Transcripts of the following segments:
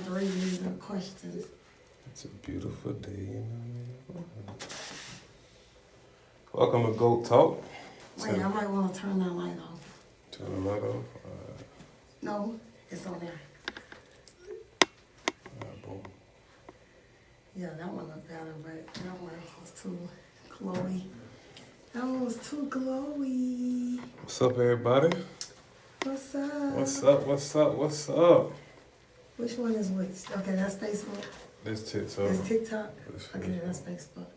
to read these questions. It's a beautiful day, you know. Welcome to Goat Talk. Wait, I might want to turn that light off. Turn the light off. No, it's on there. Boom. Yeah, that one looked better, but that one was too glowy. That one was too glowy. What's up, everybody? What's up? What's up? What's up? What's up? Which one is which? Okay, that's Facebook. This TikTok. That's TikTok. This Okay, Facebook. that's Facebook.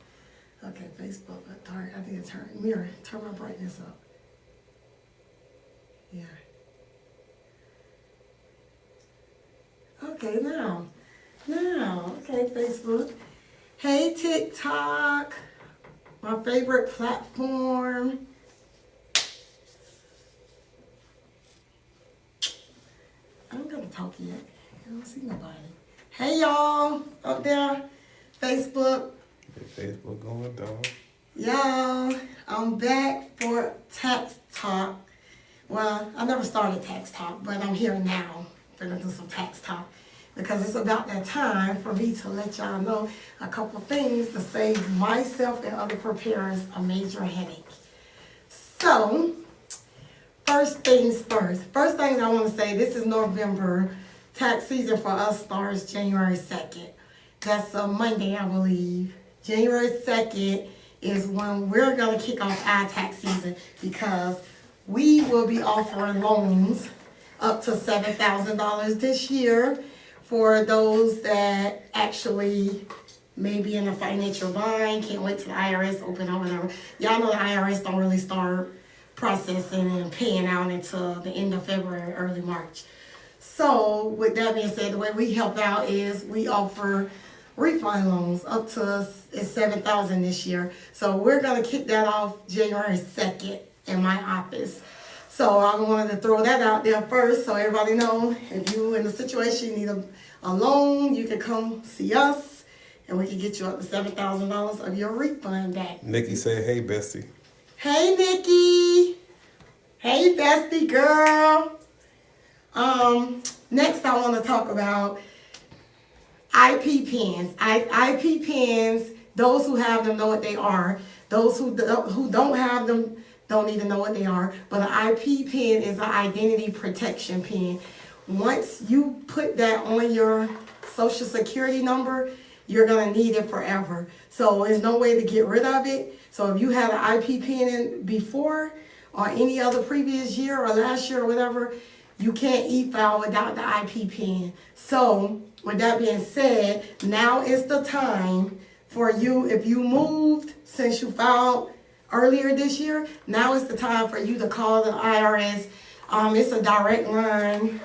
Okay, Facebook. I think it's turn mirror. Turn my brightness up. Yeah. Okay, now. Okay, Facebook. Hey, TikTok. My favorite platform. I don't gotta talk yet. I don't see nobody. Hey, y'all up there. Facebook. Facebook going down. Y'all, I'm back for Tax Talk. Well, I never started Tax Talk, but I'm here now. I'm gonna do some Tax Talk because it's about that time for me to let y'all know a couple things to save myself and other preparers a major headache. So, first things first. First thing I want to say, this is November. Tax season for us starts January 2nd. That's a Monday, I believe. January 2nd is when we're going to kick off our tax season because we will be offering loans up to $7,000 this year for those that actually may be in a financial bind, can't wait till the IRS open or whatever. Y'all know the IRS don't really start processing and paying out until the end of February, early March. So with that being said, the way we help out is we offer refund loans up to $7,000 this year. So we're gonna kick that off January 2nd in my office. So I wanted to throw that out there first so everybody know if you in the situation you need a loan, you can come see us and we can get you up to $7,000 of your refund back. Nikki say, hey, bestie. Hey, Nikki. Hey, bestie girl. Next I want to talk about IP pens. IP pens, those who have them know what they are. Those who don't have them don't even know what they are. But an IP pen is an identity protection pen. Once you put that on your social security number, you're going to need it forever. So there's no way to get rid of it. So if you had an IP pen in before or any other previous year or last year or whatever, you can't e-file without the IP pen. So with that being said, now is the time for you, if you moved since you filed earlier this year, now is the time for you to call the IRS. It's a direct line.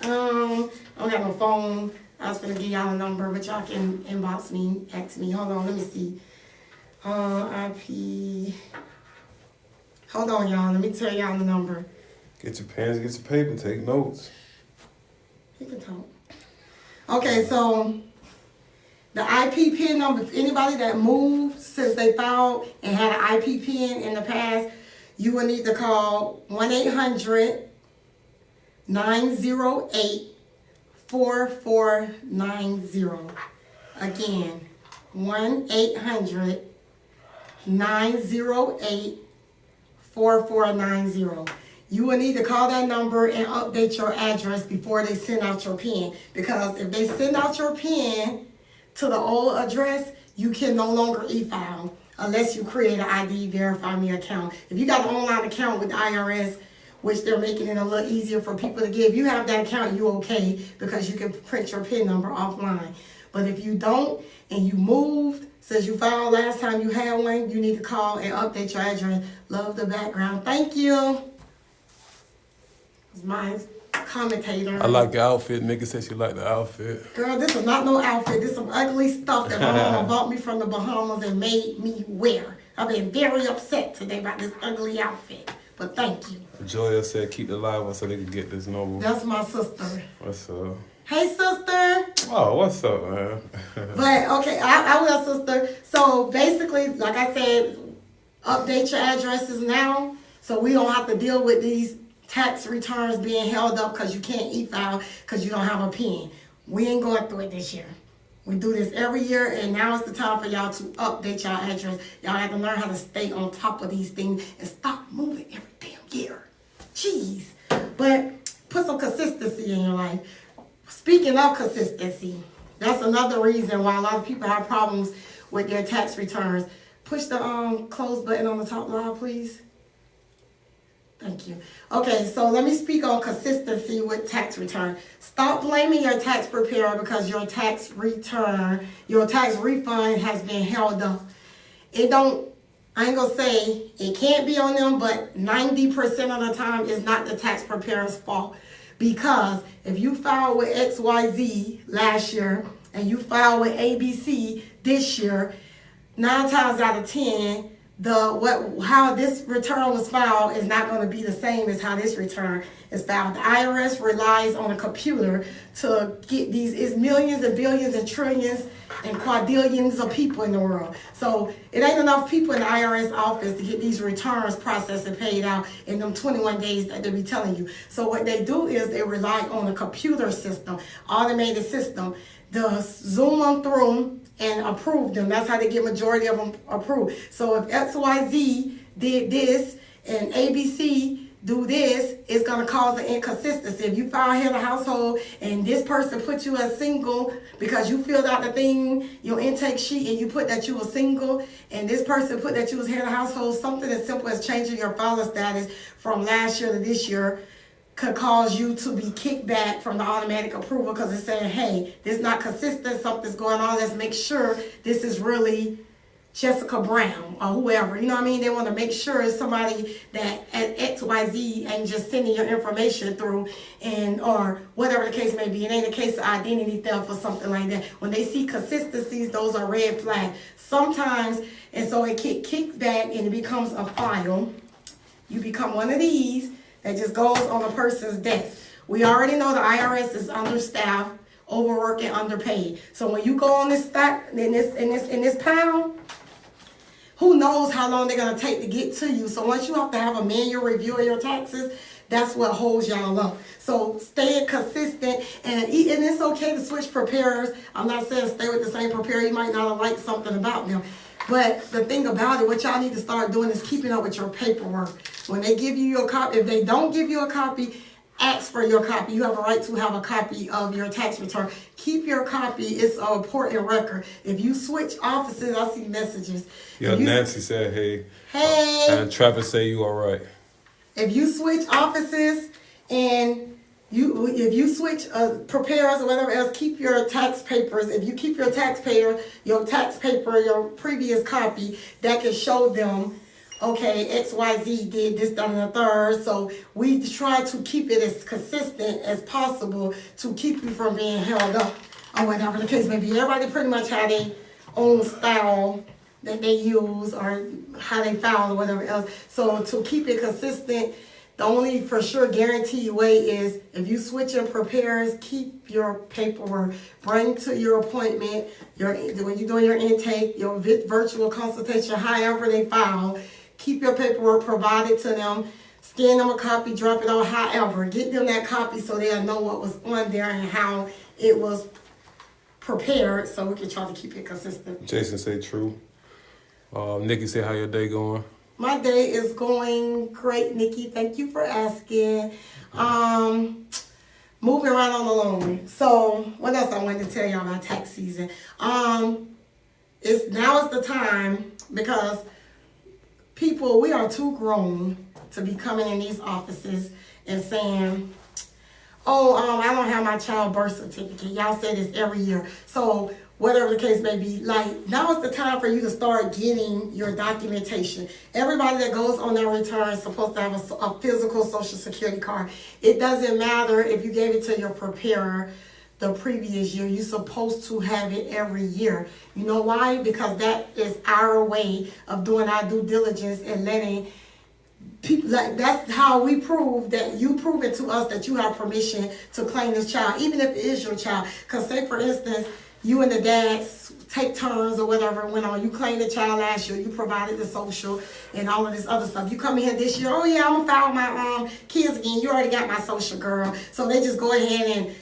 I don't have no phone. I was gonna give y'all a number, but y'all can inbox me, ask me. Hold on, let me see. IP. Hold on, y'all. Let me tell y'all the number. Get your pens, get your paper, take notes. You can talk. Okay, so the IP pin number, if anybody that moved since they filed and had an IP pin in the past, you will need to call 1-800-908-4490. Again, 1-800-908-4490. You will need to call that number and update your address before they send out your PIN. Because if they send out your PIN to the old address, you can no longer e-file unless you create an ID Verify Me account. If you got an online account with the IRS, which they're making it a little easier for people to get, if you have that account, you're okay because you can print your PIN number offline. But if you don't and you moved, since you filed last time you had one, you need to call and update your address. Love the background. Thank you. My commentator. I like your outfit. Nikki said she liked the outfit. Girl, this is not no outfit. This is some ugly stuff that my mama bought me from the Bahamas and made me wear. I've been very upset today about this ugly outfit. But thank you. Joya said keep the live one so they can get this number. That's my sister. What's up? Hey, sister. Oh, what's up, man? But, okay, I will, sister. So, basically, like I said, update your addresses now so we don't have to deal with these tax returns being held up because you can't e-file because you don't have a PIN. We ain't going through it this year. We do this every year, and now is the time for y'all to update y'all address. Y'all have to learn how to stay on top of these things and stop moving every damn year. Jeez. But put some consistency in your life. Speaking of consistency, that's another reason why a lot of people have problems with their tax returns. Push the close button on the top line, please. Thank you. Okay, so let me speak on consistency with tax return. Stop blaming your tax preparer because your tax refund has been held up. I ain't gonna say it can't be on them, but 90% of the time it's not the tax preparer's fault. Because if you filed with XYZ last year and you filed with ABC this year, 9 times out of 10, how this return was filed is not going to be the same as how this return is filed. The IRS relies on a computer to get these. It's millions and billions and trillions and quadrillions of people in the world. So it ain't enough people in the IRS office to get these returns processed and paid out in them 21 days that they be telling you. So what they do is they rely on a computer system, automated system, to zoom them through and approve them. That's how they get majority of them approved. So if XYZ did this and ABC do this, it's going to cause an inconsistency. If you file head of household and this person put you as single because you filled out the thing, your intake sheet, and you put that you were single, and this person put that you was head of household, something as simple as changing your filing status from last year to this year could cause you to be kicked back from the automatic approval because it's saying, hey, this is not consistent, something's going on, let's make sure this is really Jessica Brown or whoever. You know what I mean? They want to make sure it's somebody that at XYZ ain't just sending your information through or whatever the case may be. It ain't a case of identity theft or something like that. When they see consistencies, those are red flags. Sometimes, and so it kicks back and it becomes a file. You become one of these that just goes on a person's desk. We already know the IRS is understaffed, overworked, and underpaid. So when you go on this stack in this pile, who knows how long they're gonna take to get to you. So once you have to have a manual review of your taxes, that's what holds y'all up. So staying consistent, and it's okay to switch preparers. I'm not saying stay with the same preparer. You might not like something about them. But the thing about it, what y'all need to start doing is keeping up with your paperwork. When they give you your copy, if they don't give you a copy, ask for your copy. You have a right to have a copy of your tax return. Keep your copy. It's an important record. If you switch offices, I see messages. Yeah, Nancy said, hey. Hey. And Travis say you all right. If you switch offices and if you switch preparers or whatever else, keep your tax papers. If you keep your tax paper, your previous copy, that can show them, okay, XYZ did this, that, and the third. So we try to keep it as consistent as possible to keep you from being held up or whatever the case may be. Everybody pretty much have their own style that they use or how they file or whatever else. So to keep it consistent, the only for sure guaranteed way is if you switch your preparers, keep your paperwork. Bring to your appointment, when you're doing your intake, your virtual consultation, however they file, keep your paperwork provided to them. Scan them a copy, drop it off, however. Get them that copy so they'll know what was on there and how it was prepared so we can try to keep it consistent. Jason say true. Nikki say how your day going? My day is going great, Nikki. Thank you for asking. Moving right on along. So, what else I wanted to tell y'all about tax season? Now is the time because people, we are too grown to be coming in these offices and saying, oh, I don't have my child birth certificate. Y'all say this every year. So, whatever the case may be, like, now is the time for you to start getting your documentation. Everybody that goes on their return is supposed to have a physical Social Security card. It doesn't matter if you gave it to your preparer the previous year. You're supposed to have it every year. You know why? Because that is our way of doing our due diligence and letting people, like, that's how we prove that you prove it to us that you have permission to claim this child, even if it is your child. Because say, for instance, you and the dads take turns or whatever went on. You claimed the child last year. You provided the social and all of this other stuff. You come in here this year, oh yeah, I'm going to file my kids again. You already got my social, girl. So they just go ahead and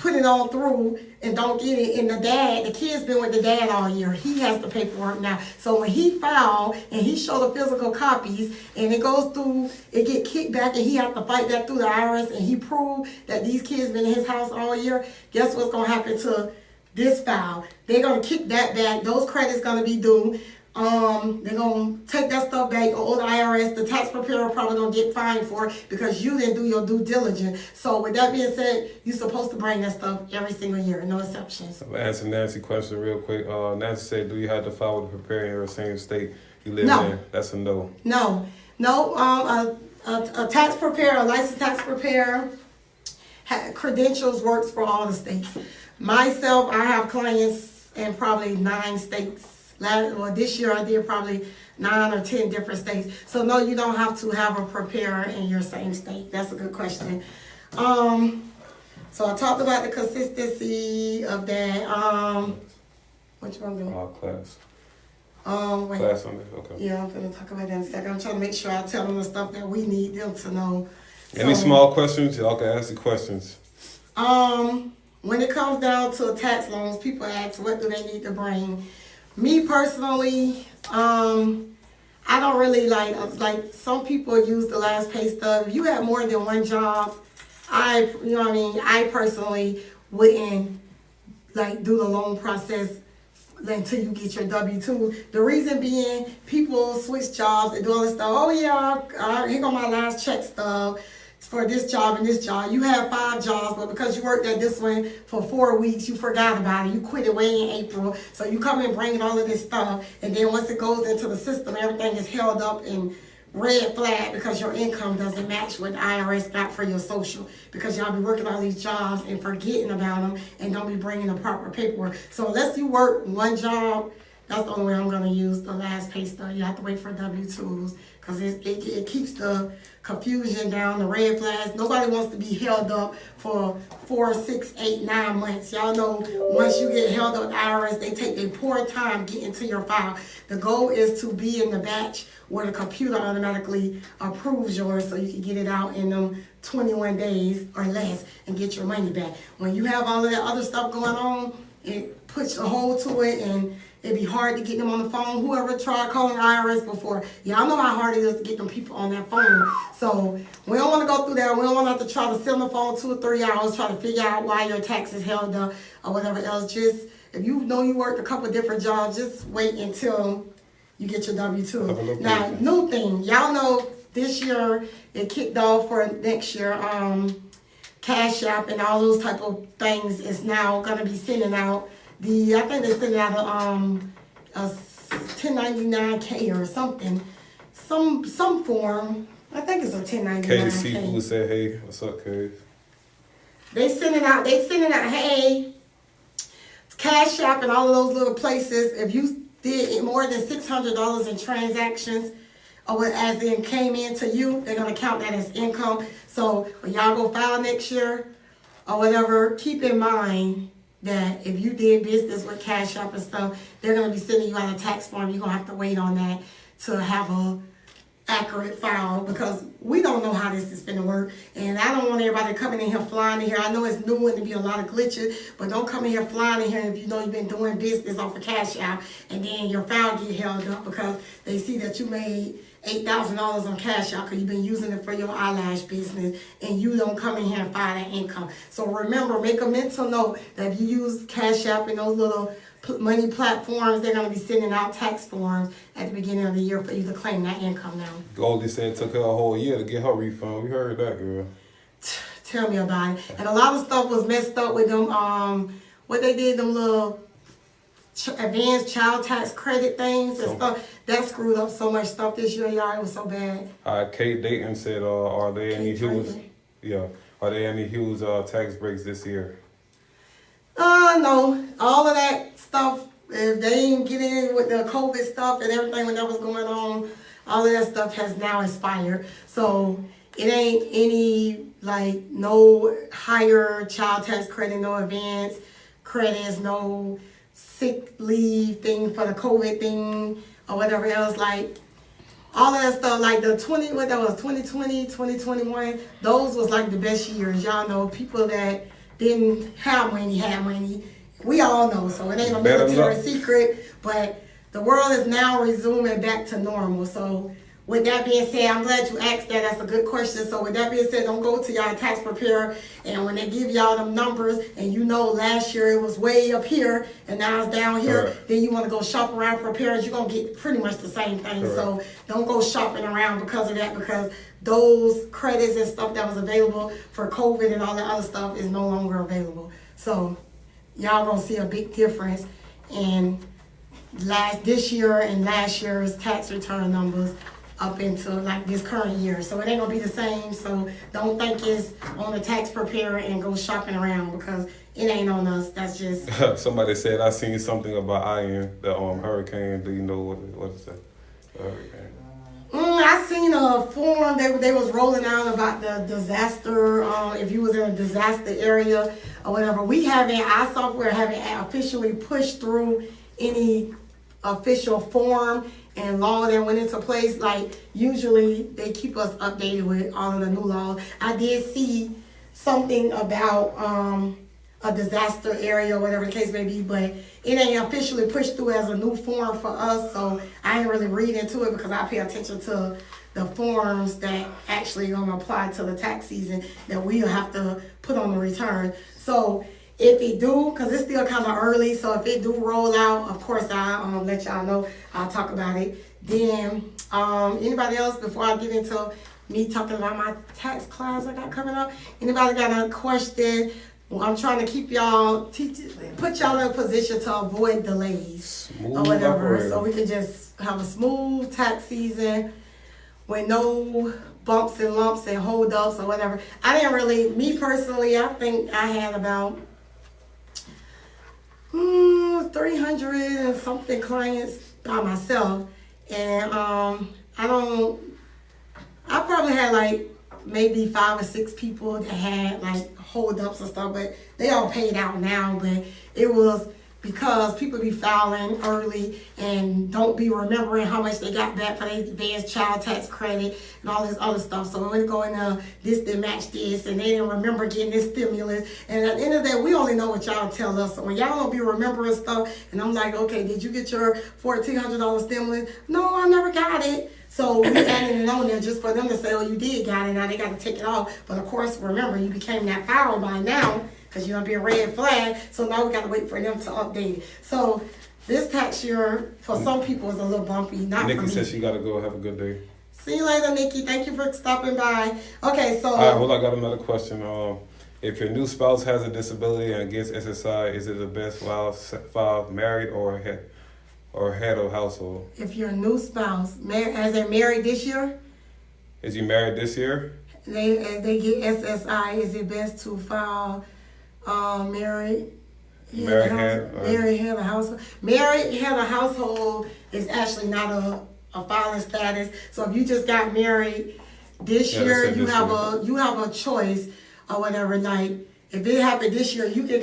put it on through and don't get it. And the kid's been with the dad all year. He has the paperwork now. So when he filed and he showed the physical copies and it goes through, it get kicked back and he have to fight that through the IRS and he proved that these kids been in his house all year, guess what's going to happen to this file? They're going to kick that back. Those credits going to be due. They're going to take that stuff back, or the IRS, the tax preparer probably going to get fined for it because you didn't do your due diligence. So with that being said, you're supposed to bring that stuff every single year, no exceptions. I'm gonna answer Nancy's question real quick. Nancy said, do you have to file with the preparer in your same state you live No. in? That's a no. No. A tax preparer, a licensed tax preparer, credentials works for all the states. Myself, I have clients in probably 9 states. This year I did probably 9 or 10 different states. So no, you don't have to have a preparer in your same state. That's a good question. So I talked about the consistency of that. Which one do? Class. Wait. Class on it, okay. Yeah, I'm gonna talk about that in a second. I'm trying to make sure I tell them the stuff that we need them to know. Any small questions, y'all can ask the questions. When it comes down to tax loans, people ask what do they need to bring. Me personally, I don't really like some people use the last pay stub. If you have more than one job, I personally wouldn't do the loan process until you get your W-2. The reason being, people switch jobs and do all this stuff. Oh yeah, here go my last check stub for this job and this job. You have 5 jobs, but because you worked at this one for 4 weeks, you forgot about it. You quit it way in April. So you come in bringing all of this stuff, and then once it goes into the system, everything is held up in red flag because your income doesn't match what the IRS got for your social, because y'all be working all these jobs and forgetting about them and don't be bringing the proper paperwork. So unless you work one job, that's the only way I'm going to use the last pay stub. You have to wait for W-2s because it keeps the confusion down, the red flags. Nobody wants to be held up for 4, 6, 8, 9 months. Y'all know once you get held up with IRS, they take their poor time getting to your file. The goal is to be in the batch where the computer automatically approves yours so you can get it out in them 21 days or less and get your money back. When you have all of that other stuff going on, it puts a hold to it and it'd be hard to get them on the phone. Whoever tried calling IRS before, y'all know how hard it is to get them people on that phone. So we don't want to go through that. We don't want to have to try to sit on the phone 2 or 3 hours trying to figure out why your tax is held up or whatever else. Just, if you know you worked a couple different jobs, just wait until you get your W-2. Now, new thing, y'all know this year it kicked off for next year. Cash App and all those type of things is now going to be sending out I think they're sending out a 1099K or something, some form. I think it's a 1099K. Kay Seafood said, hey, what's up, Kay? They sending out, hey, Cash App and all of those little places. If you did more than $600 in transactions, or as in came into you, they're gonna count that as income. So when y'all go file next year or whatever, keep in mind that if you did business with Cash App and stuff, they're going to be sending you out a tax form. You're going to have to wait on that to have a accurate file because we don't know how this is going to work. And I don't want everybody coming in here flying in here. I know it's new and there be a lot of glitches, but don't come in here flying in here if you know you've been doing business off of Cash App and then your file get held up because they see that you made $8,000 on Cash App because you've been using it for your eyelash business and you don't come in here and file that income. So remember, make a mental note that if you use Cash App and those little money platforms, they're going to be sending out tax forms at the beginning of the year for you to claim that income now. Goldie said it took her a whole year to get her refund. We heard that, girl. Tell me about it. And a lot of stuff was messed up with them, what they did, them little advanced child tax credit things and stuff. That screwed up so much stuff this year, y'all. It was so bad. Kate Dayton said, are there any huge tax breaks this year? No. All of that stuff, if they didn't get in with the COVID stuff and everything when that was going on, all of that stuff has now expired. So it ain't any, no higher child tax credit, no advance credits, no sick leave thing for the COVID thing or whatever else. All of that stuff, the 2020, 2021, those was the best years. Y'all know people that didn't have money, had money. We all know, so it ain't a Better military luck. secret, but the world is now resuming back to normal. So with that being said, I'm glad you asked that. That's a good question. So with that being said, don't go to y'all tax preparer, and when they give y'all them numbers, and you know last year it was way up here and now it's down here, Correct. then you want to go shop around preparers, you're going to get pretty much the same thing. Correct. So don't go shopping around because of that, because those credits and stuff that was available for COVID and all that other stuff is no longer available. So y'all gonna see a big difference in this year and last year's tax return numbers up into like this current year. So it ain't gonna be the same. So don't think it's on the tax preparer and go shopping around, because it ain't on us. That's just Somebody said I seen something about Ian, the hurricane. Do you know what is that? The hurricane. I seen a form they was rolling out about the disaster. If you was in a disaster area or whatever, our software haven't officially pushed through any official form and law that went into place. Like usually they keep us updated with all of the new laws. I did see something about a disaster area or whatever the case may be, but it ain't officially pushed through as a new form for us, so I ain't really read into it because I pay attention to the forms that actually gonna apply to the tax season that we'll have to put on the return. So if it do, because it's still kind of early, so if it do roll out, of course I'll let y'all know. I'll talk about it. Then anybody else, before I get into me talking about my tax class I got coming up, anybody got a question? I'm trying to keep y'all, put y'all in a position to avoid delays Smooth or whatever, operator. so we can just have a smooth tax season with no bumps and lumps and holdups or whatever. I didn't really, me personally, I think I had about 300 and something clients by myself, and I probably had like maybe 5 or 6 people that had like holdups and stuff, but they all paid out now. But it was because people be filing early and don't be remembering how much they got back for their advanced child tax credit and all this other stuff. So when they go in this didn't match this, and they didn't remember getting this stimulus. And at the end of the day, we only know what y'all tell us. So when y'all don't be remembering stuff, and I'm like, okay, did you get your $1,400 stimulus? No, I never got it. So we adding it on there just for them to say, oh, you did got it. Now they got to take it off. But of course, remember, you became that file by now, because you're going to be a red flag. So now we got to wait for them to update it. So this tax year, for some people, is a little bumpy. Not Nikki for me. said she gotta go. Have a good day. See you later, Nikki. Thank you for stopping by. Okay, so. All right, well, I got another question. If your new spouse has a disability and gets SSI, is it the best file married or head of household? If your new spouse, has they married this year? Is you married this year? As they get SSI, is it best to file married? Married head, Married head of household. Married head of household is actually not a filing status. So if you just got married this year, you have a choice or whatever. Like if it happened this year, you can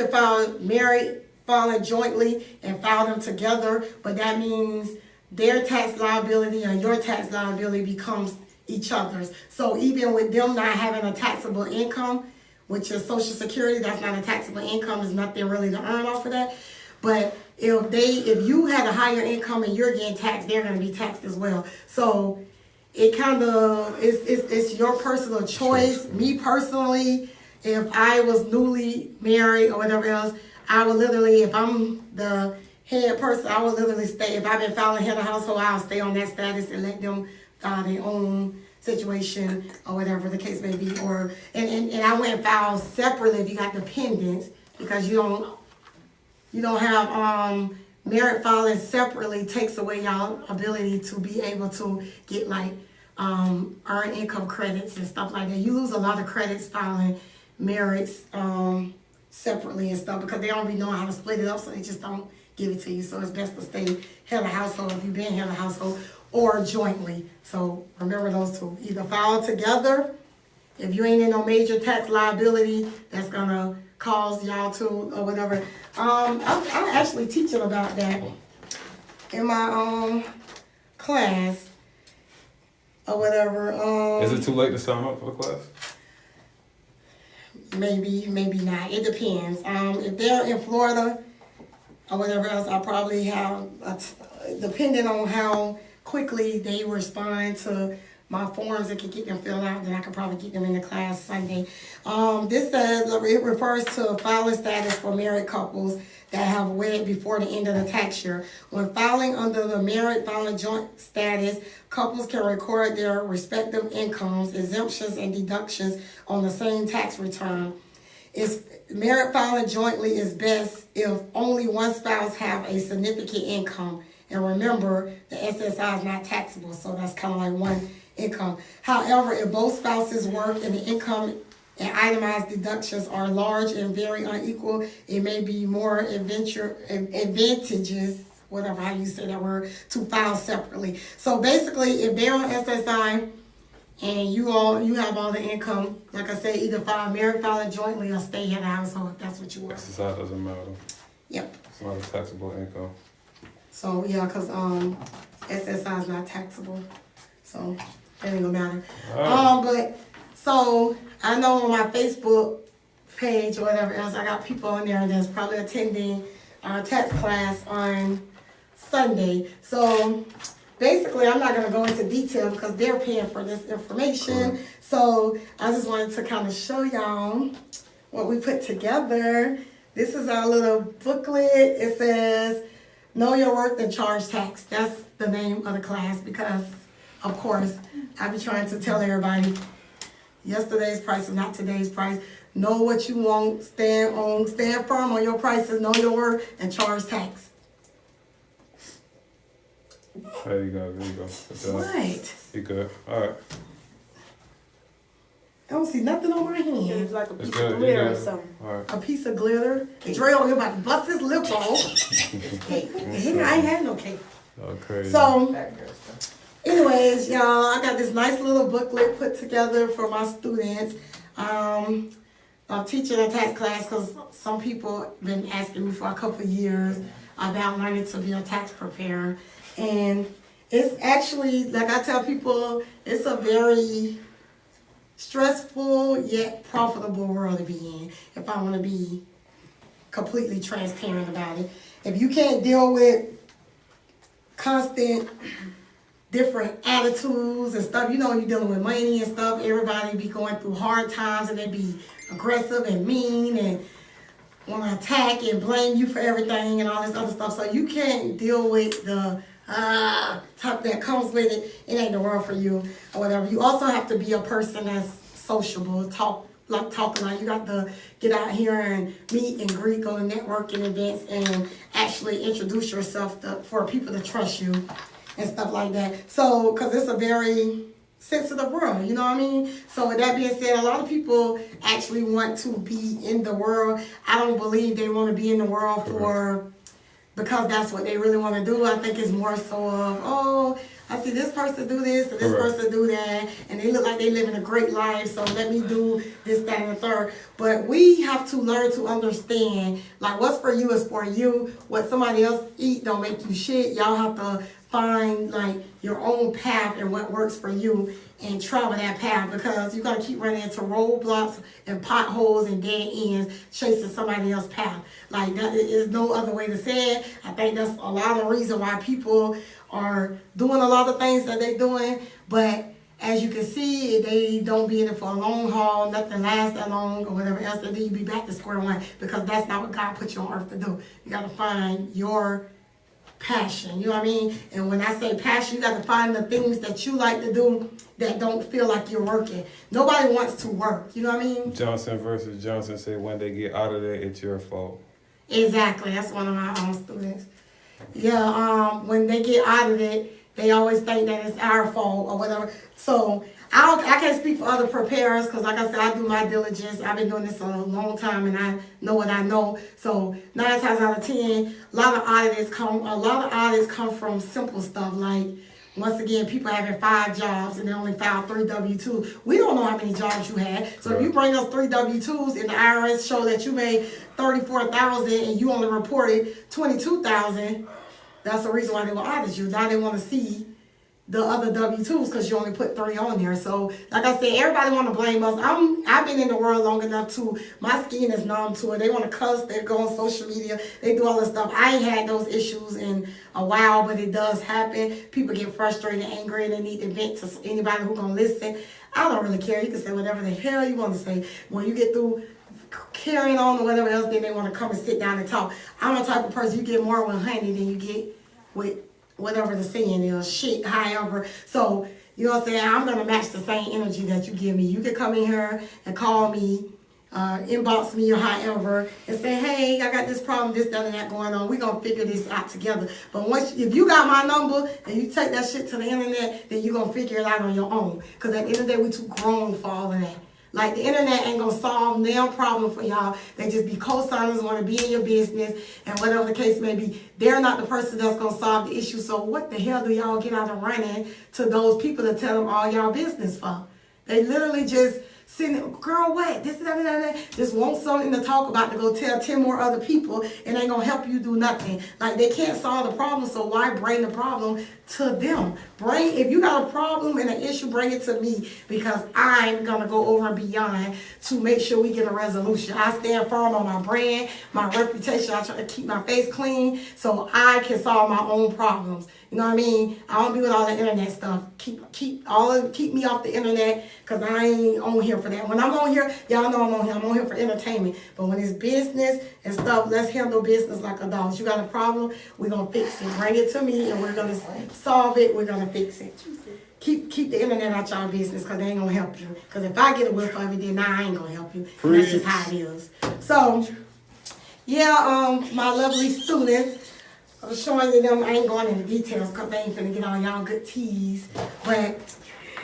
file married, file it jointly and file them together. But that means their tax liability and your tax liability becomes each other's. So even with them not having a taxable income, which is Social Security, that's not a taxable income, there's nothing really to earn off of that. But if you had a higher income and you're getting taxed, they're going to be taxed as well. So it kind of it's your personal choice. Me personally, if I was newly married or whatever else, I would literally, if I'm the head person, I would literally stay. If I've been filing head of household, I'll stay on that status and let them file their own situation or whatever the case may be. And I went and filed separately if you got dependents, because you don't have merit filing separately takes away y'all ability to be able to get like earned income credits and stuff like that. You lose a lot of credits filing merits separately and stuff, because they don't really know how to split it up, so they just don't give it to you. So it's best to stay head of household if you've been head of household, or jointly. So remember those two. Either file together if you ain't in no major tax liability that's gonna cause y'all to or whatever. I'm actually teaching about that in my class or whatever. Is it too late to sign up for the class? maybe not. It depends. If they're in Florida or whatever else, I probably have, depending on how quickly they respond to my forms and can get them filled out, then I could probably get them in the class Sunday. This says it refers to filing status for married couples that have wed before the end of the tax year. When filing under the married filing joint status, couples can record their respective incomes, exemptions, and deductions on the same tax return. Married filing jointly is best if only one spouse have a significant income. And remember, the SSI is not taxable, so that's kind of like one income. However, if both spouses work and the income and itemized deductions are large and very unequal, it may be more advantageous, whatever how you say that word, to file separately. So basically, if they're on SSI and you have all the income, like I said, either married filing jointly or stay in the household if that's what you want. SSI doesn't matter. Yep. It's not a taxable income. So yeah, because SSI is not taxable, so it ain't gonna matter. But so I know on my Facebook page or whatever else, I got people on there that's probably attending our tax class on Sunday. So basically, I'm not gonna go into detail because they're paying for this information. Correct. So I just wanted to kind of show y'all what we put together. This is our little booklet. It says, Know Your Worth and Charge Tax. That's the name of the class because, of course, I be trying to tell everybody yesterday's price is not today's price. Know what you want, stand firm on your prices, know your worth, and charge tax. There you go. What? You good. All right. I don't see nothing on my hand. It's like a It's piece good. of glitter You or good. something. All right. A piece of glitter. Dre over here about to bust his lip off. Hey, I ain't had no cake. Oh, crazy. So, That girl stuff. anyways, y'all, I got this nice little booklet put together for my students. I'm teaching a tax class because some people been asking me for a couple of years about learning to be a tax preparer. And it's actually, like I tell people, it's a very stressful yet profitable world to be in, if I want to be completely transparent about it. If you can't deal with constant different attitudes and stuff, you know, you're dealing with money and stuff, everybody be going through hard times and they be aggressive and mean and want to attack and blame you for everything and all this other stuff. So you can't deal with the type that comes with it. It ain't the world for you or whatever. You also have to be a person that's sociable, talk a lot. You got to get out here and meet and greet, go to networking events, and actually introduce yourself for people to trust you and stuff like that. So, because it's a very sensitive world, you know what I mean? So with that being said, a lot of people actually want to be in the world. I don't believe they want to be in the world because that's what they really want to do. I think it's more so of, I see this person do this and this person do that, and they look like they living a great life, so let me do this, that, and the third. But we have to learn to understand, like, what's for you is for you. What somebody else eat don't make you shit. Y'all have to find, like, your own path and what works for you and travel that path, because you're going to keep running into roadblocks and potholes and dead ends chasing somebody else's path. Like, that is no other way to say it. I think that's a lot of the reason why people are doing a lot of things that they're doing, but as you can see, they don't be in it for a long haul, nothing lasts that long or whatever else, and then you be back to square one, because that's not what God put you on earth to do. You got to find your passion, you know what I mean? And when I say passion, you got to find the things that you like to do that don't feel like you're working. Nobody wants to work, you know what I mean? Johnson versus Johnson say when they get out of there, it's your fault. Exactly, that's one of my own students. Yeah, when they get out of it, they always think that it's our fault or whatever. So I can't speak for other preparers because, like I said, I do my diligence. I've been doing this a long time, and I know what I know. So 9 times out of 10, a lot of audits come from simple stuff like, once again, people having 5 jobs and they only filed 3 W-2s. We don't know how many jobs you had. So if you bring us 3 W-2s and the IRS show that you made $34,000 and you only reported $22,000, that's the reason why they will audit you. Now they want to see the other W-2s because you only put 3 on there. So, like I said, everybody want to blame us. I've been in the world long enough too. My skin is numb to it. They want to cuss. They go on social media. They do all this stuff. I ain't had those issues in a while, but it does happen. People get frustrated, angry, and they need to vent to anybody who's going to listen. I don't really care. You can say whatever the hell you want to say. When you get through carrying on or whatever else, then they want to come and sit down and talk. I'm the type of person, you get more with honey than you get with whatever the saying is, shit, however. So, you know what I'm saying? I'm going to match the same energy that you give me. You can come in here and call me, inbox me or however, and say, hey, I got this problem, this, that, and that going on. We're going to figure this out together. But if you got my number and you take that shit to the internet, then you're going to figure it out on your own. Because at the end of the day, we're too grown for all of that. Like, the internet ain't gonna solve no problem for y'all. They just be co-signers, want to be in your business, and whatever the case may be. They're not the person that's gonna solve the issue. So what the hell do y'all get out of running to those people to tell them all y'all business for? They literally just sitting there, girl, what? This, that. Just want something to talk about to go tell 10 more other people, and ain't gonna help you do nothing. Like, they can't solve the problem, so why bring the problem to them? If you got a problem and an issue, bring it to me, because I'm gonna go over and beyond to make sure we get a resolution. I stand firm on my brand, my reputation. I try to keep my face clean so I can solve my own problems. You know what I mean? I don't be with all the internet stuff. Keep me off the internet, because I ain't on here for that. When I'm on here, y'all know I'm on here. I'm on here for entertainment. But when it's business and stuff, let's handle business like adults. You got a problem, we're going to fix it. Bring it to me, and we're going to solve it. We're going to fix it. Keep the internet out y'all business, because they ain't going to help you. Because if I get a whiff of it, then I ain't going to help you. And that's just how it is. So, yeah, my lovely students, I was showing you them. I ain't going into details because they ain't finna get all y'all good teas. But,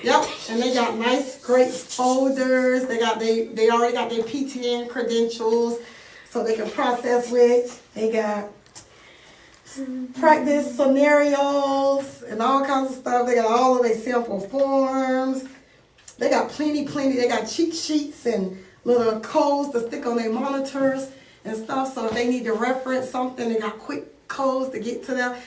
yep, and they got nice, great folders. They already got their PTN credentials so they can process with. They got practice scenarios and all kinds of stuff. They got all of their sample forms. They got plenty. They got cheat sheets and little codes to stick on their monitors and stuff. So if they need to reference something, they got quick codes to get to them.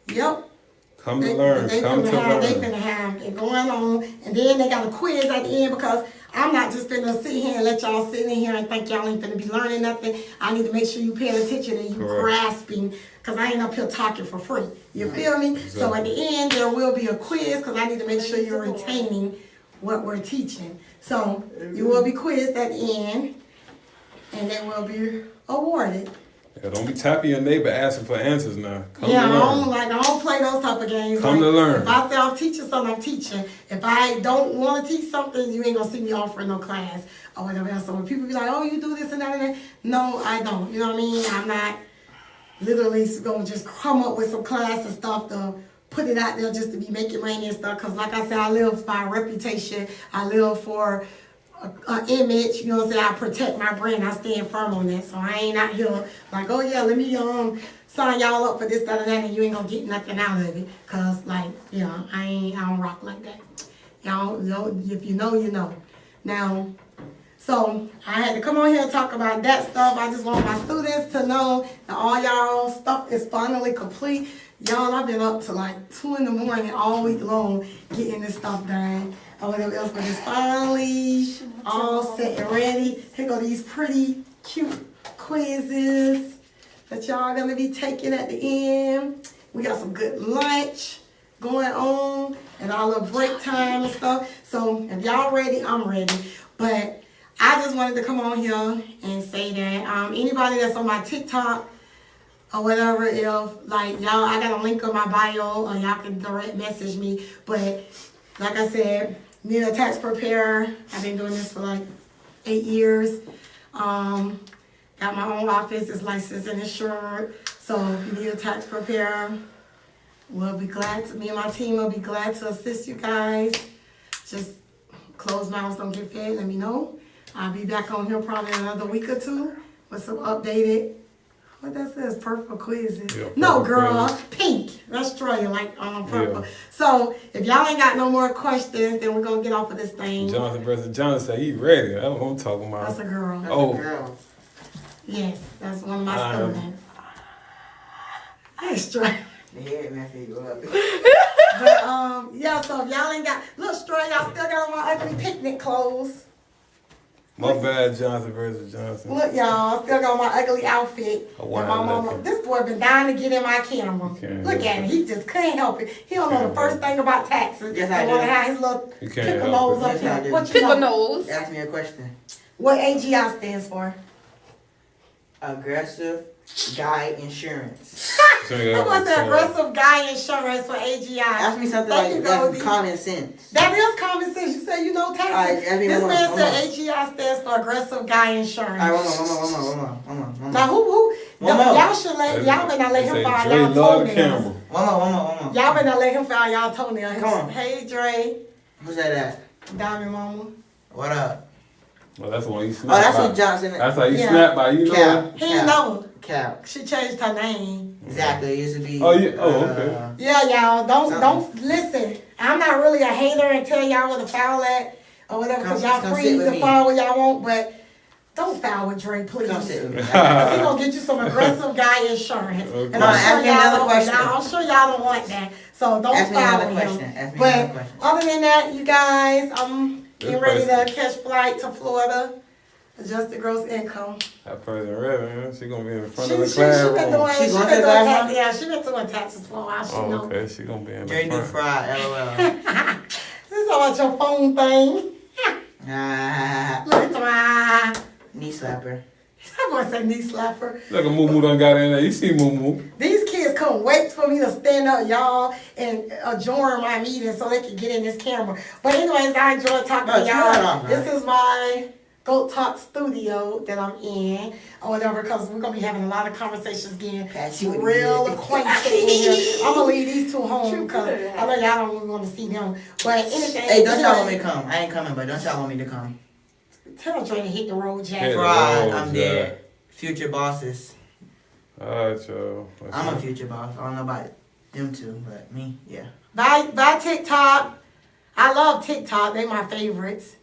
Yep. Come to learn. They finna have it going on. And then they got a quiz at the end, because I'm not just finna sit here and let y'all sit in here and think y'all ain't finna be learning nothing. I need to make sure you paying attention and you grasping, because I ain't up here talking for free. You feel me? Exactly. So at the end, there will be a quiz, because I need to make sure you're retaining what we're teaching. So you will be quizzed at the end, and they will be awarded. Yeah, don't be tapping your neighbor asking for answers now. I don't play those type of games. Come to learn. If I say I'm teaching something, I'm teaching. If I don't want to teach something, you ain't gonna see me offering no class or whatever else. So when people be like, oh, you do this and that and that, no, I don't. You know what I mean? I'm not literally gonna just come up with some class and stuff to put it out there just to be making money and stuff. Because like I said, I live by reputation. I live for an image, you know what I'm saying? I protect my brand. I stand firm on that. So I ain't out here like, oh yeah, let me sign y'all up for this, that, and that, and you ain't gonna get nothing out of it. Cause like, you know, I don't rock like that. Y'all, if you know, you know. Now, so I had to come on here and talk about that stuff. I just want my students to know that all y'all stuff is finally complete. Y'all, I've been up to like 2 in the morning all week long getting this stuff done. Or whatever else, but it's finally all set and ready. Here go these pretty, cute quizzes that y'all gonna be taking at the end. We got some good lunch going on and our little break time and stuff. So if y'all ready, I'm ready. But I just wanted to come on here and say that anybody that's on my TikTok or whatever, if like y'all, I got a link on my bio, or y'all can direct message me. But like I said, need a tax preparer. I've been doing this for like 8 years. Got my own office, is licensed and insured. So if you need a tax preparer, we'll be glad to, me and my team will be glad to assist you guys. Just closed mouths don't get fed, let me know. I'll be back on here probably in another week or 2 with some updated, what that says, purple quizzes. Yeah, no, girl, quiz. Pink. That's Australia, like purple. Yeah. So if y'all ain't got no more questions, then we're gonna get off of this thing. President Johnson said he's ready. That's what I'm talking about. That's a girl. That's a girl. Yes, that's one of my students. That's straight. The head message you up. But yeah, so if y'all ain't got, look, Stray, y'all still got on my ugly picnic clothes. My bad, Johnson versus Johnson. Look, y'all, still got my ugly outfit. I And wanna my mama, look. this boy been dying to get in my camera. Can't Look help at him, he just couldn't help it. He don't know Can't the first help thing about taxes. Yes, I He wanna do. have his little You can't pickle help nose it. up Yes, I here. do. What you Pickle know? nose. Ask me a question. What AGI stands for? Aggressive guy insurance. That was the aggressive guy insurance for AGI. Ask me something Thank you, like that's Goldie. common sense. That is common sense. You say you know taxes. Alright, ask me This one man more, said one AGI stands for aggressive guy insurance. Alright, one more. Now who One no, more. y'all should let y'all better not let him file y'all love the toenails. camera. One more. Y'all better not let him file y'all toenails. Come on. Hey Dre, Who's that at? Diamond Mama. What up? Well, that's the one you Oh, snap that's by. what Johnson. That's how you Yeah. snap by. You know Cap. that? He didn't know. Cap. She changed her name. Exactly. It used to be. Oh, yeah. Oh, okay. Yeah, y'all. Don't Something. listen. I'm not really a hater and tell y'all where to file at or whatever, because y'all Come free sit with to me. file what y'all want, but don't file with Dre, please. Come sit with me. Because he gonna get you some aggressive guy insurance. Okay. And No, I'm ask sure me y'all another don't, question. I'm sure y'all don't want that. So don't Ask me file another with question. him. Ask me But another question. other than that, you guys, I'm getting Good ready to question. catch flight to Florida. Adjusted gross income. That person revenue, she gonna be in front She of the been doing, classroom. She she going been to the doing classroom? taxes. Yeah, she been doing taxes for a while. She Oh, know. okay. She gonna be in Jerry the do front. fried. LOL. This is about your phone thing. Ah, Look at my. knee slapper. I'm gonna say knee slapper. Look at Moo Moo done got in there. You see Moo Moo. These kids couldn't wait for me to stand up, y'all, and adjourn my meeting so they could get in this camera. But anyways, I enjoyed talking Oh, to turn it y'all. off, This man. is my Goat Talk studio that I'm in, or whatever, because we're gonna be having a lot of conversations again. Pat you Real again. acquainted in here. I'm gonna leave these two home because I know y'all don't really want to see them. But anything. Hey, don't y'all want me to come? I ain't coming, but don't y'all want me to come? Tell Dre to hit the road, Jack. Hit the Fried. road, I'm dead. Future bosses. Alright, y'all. I'm a future boss. I don't know about them two, but me, yeah. Bye TikTok. I love TikTok. They my favorites.